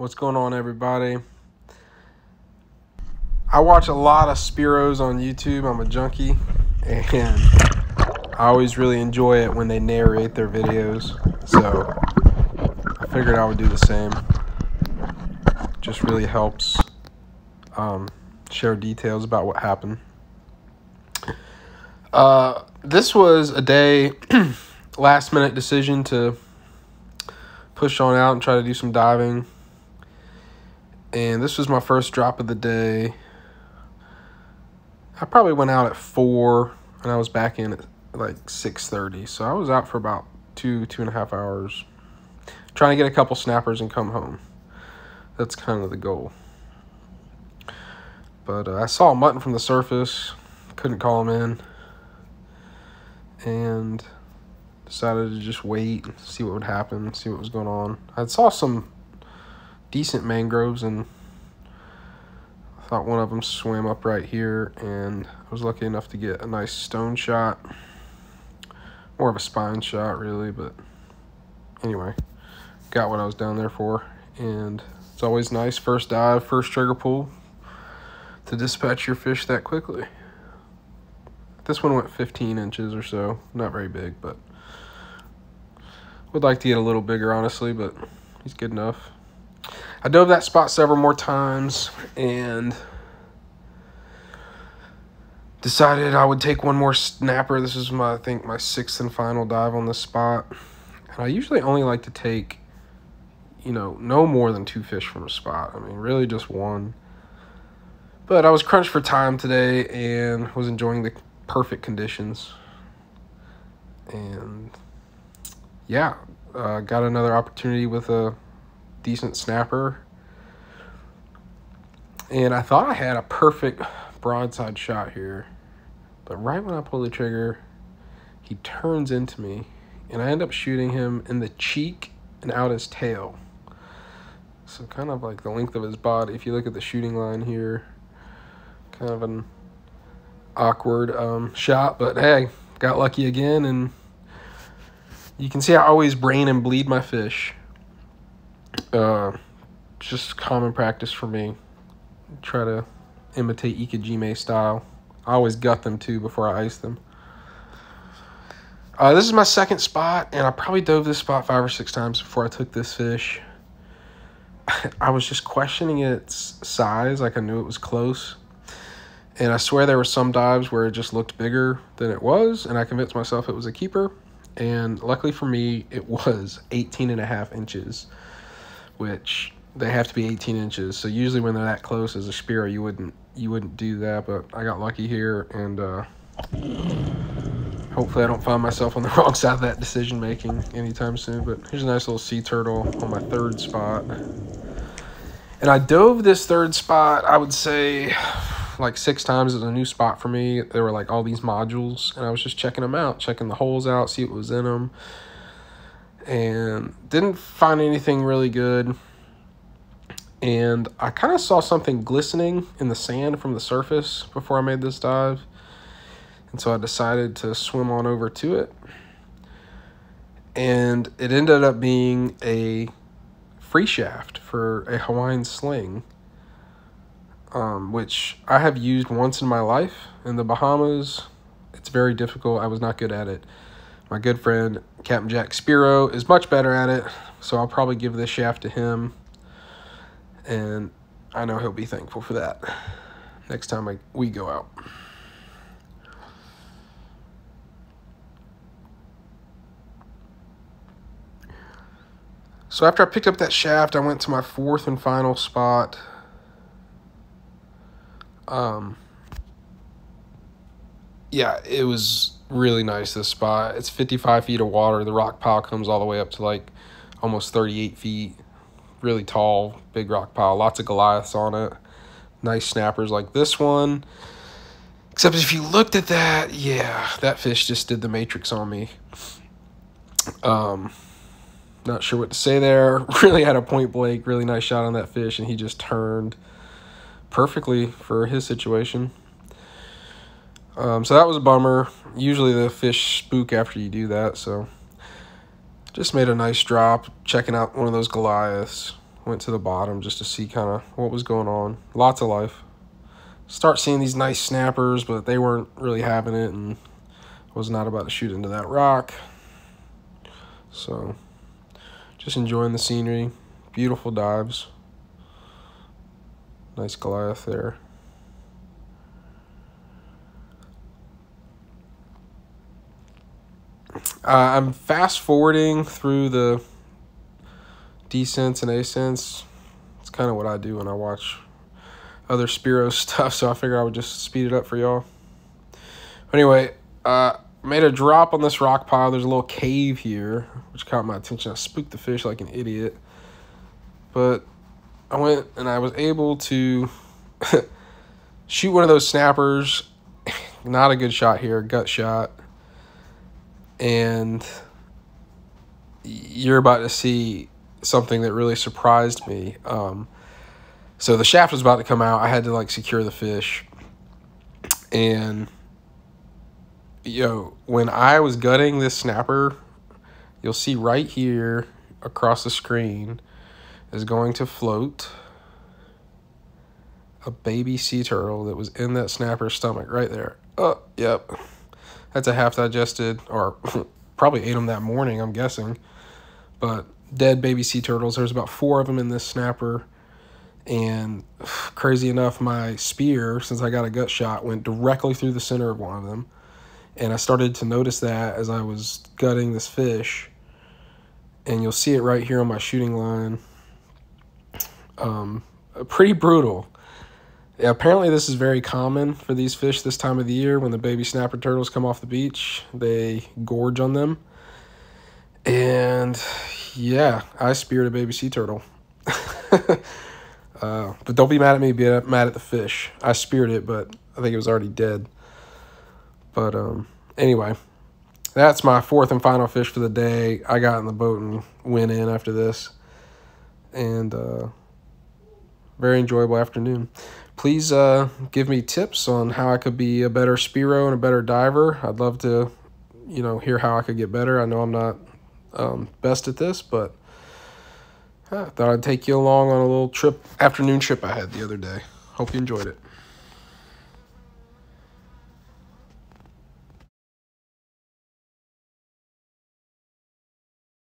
What's going on, everybody? I watch a lot of Spiros on YouTube. I'm a junkie, and I always really enjoy it when they narrate their videos. So I figured I would do the same. Just really helps share details about what happened. This was a day, last minute decision to push on out and try to do some diving. And this was my first drop of the day. I probably went out at 4 and I was back in at like 6:30. So I was out for about 2.5 hours, trying to get a couple snappers and come home. That's kind of the goal. But I saw a mutton from the surface, couldn't call him in, and decided to just wait and see what would happen, see what was going on. I saw some decent mangroves, and I thought one of them swam up right here, and I was lucky enough to get a nice stone shot. More of a spine shot, really, but anyway, got what I was down there for. And it's always nice, first dive, first trigger pull, to dispatch your fish that quickly. This one went 15 inches or so, not very big, but would like to get a little bigger, honestly, but he's good enough. I dove that spot several more times and decided I would take one more snapper. This is I think my 6th and final dive on this spot. And I usually only like to take, no more than 2 fish from a spot. I mean, really just one. But I was crunched for time today and was enjoying the perfect conditions. And yeah, got another opportunity with a decent snapper, and I thought I had a perfect broadside shot here, but right when I pull the trigger, he turns into me, and I end up shooting him in the cheek and out his tail. So kind of like the length of his body. If you look at the shooting line here, kind of an awkward shot, but hey, got lucky again. And you can see I always brain and bleed my fish. Just common practice for me. Try to imitate Ikejime style. I always gut them too before I ice them. This is my 2nd spot, and I probably dove this spot 5 or 6 times before I took this fish. I was just questioning its size, like I knew it was close. And I swear there were some dives where it just looked bigger than it was, and I convinced myself it was a keeper. And luckily for me, it was 18.5 inches. Which they have to be 18 inches. So usually when they're that close as a Spiro, you wouldn't do that, but I got lucky here, and hopefully I don't find myself on the wrong side of that decision making anytime soon. But here's a nice little sea turtle on my 3rd spot. And I dove this 3rd spot, I would say like 6 times. It was a new spot for me. There were like all these modules, and I was just checking them out, checking the holes out, see what was in them. And didn't find anything really good. And I kind of saw something glistening in the sand from the surface before I made this dive. And so I decided to swim on over to it. And it ended up being a free shaft for a Hawaiian sling, which I have used once in my life in the Bahamas. It's very difficult. I was not good at it. My good friend, Captain Jack Spiro, is much better at it, so I'll probably give this shaft to him, and I know he'll be thankful for that next time we go out. So after I picked up that shaft, I went to my 4th and final spot. Yeah, it was really nice, this spot. It's 55 feet of water. The rock pile comes all the way up to like almost 38 feet. Really tall, big rock pile. Lots of Goliaths on it. Nice snappers like this one. Except if you looked at that, yeah, that fish just did the Matrix on me. Not sure what to say there. Really had a point blank, really nice shot on that fish, and he just turned perfectly for his situation. So that was a bummer. Usually the fish spook after you do that, so just made a nice drop, checking out one of those Goliaths, Went to the bottom just to see kind of what was going on. Lots of life. Start seeing these nice snappers, but they weren't really having it, and was not about to shoot into that rock. So just enjoying the scenery. Beautiful dives. Nice Goliath there. I'm fast forwarding through the descents and ascents. It's kind of what I do when I watch other Spiro stuff, so I figured I would just speed it up for y'all. Anyway, made a drop on this rock pile. There's a little cave here, which caught my attention. I spooked the fish like an idiot. But I went and I was able to shoot one of those snappers. Not a good shot here, gut shot. And you're about to see something that really surprised me. So the shaft was about to come out. I had to like secure the fish. And when I was gutting this snapper, you'll see right here across the screen is going to float a baby sea turtle that was in that snapper's stomach right there. Oh, yep. That's a half digested, or probably ate them that morning, I'm guessing. But dead baby sea turtles. There's about 4 of them in this snapper. And crazy enough, my spear, since I got a gut shot, went directly through the center of one of them. And I started to notice that as I was gutting this fish. And you'll see it right here on my shooting line. Pretty brutal. Yeah, apparently this is very common for these fish this time of the year. When the baby snapper turtles come off the beach, they gorge on them. And yeah, I speared a baby sea turtle. But don't be mad at me, be mad at the fish. I speared it, but I think it was already dead. But anyway, that's my 4th and final fish for the day. I got in the boat and went in after this. And very enjoyable afternoon. Please give me tips on how I could be a better Spiro and a better diver. I'd love to, hear how I could get better. I know I'm not best at this, but I thought I'd take you along on a little afternoon trip I had the other day. Hope you enjoyed it.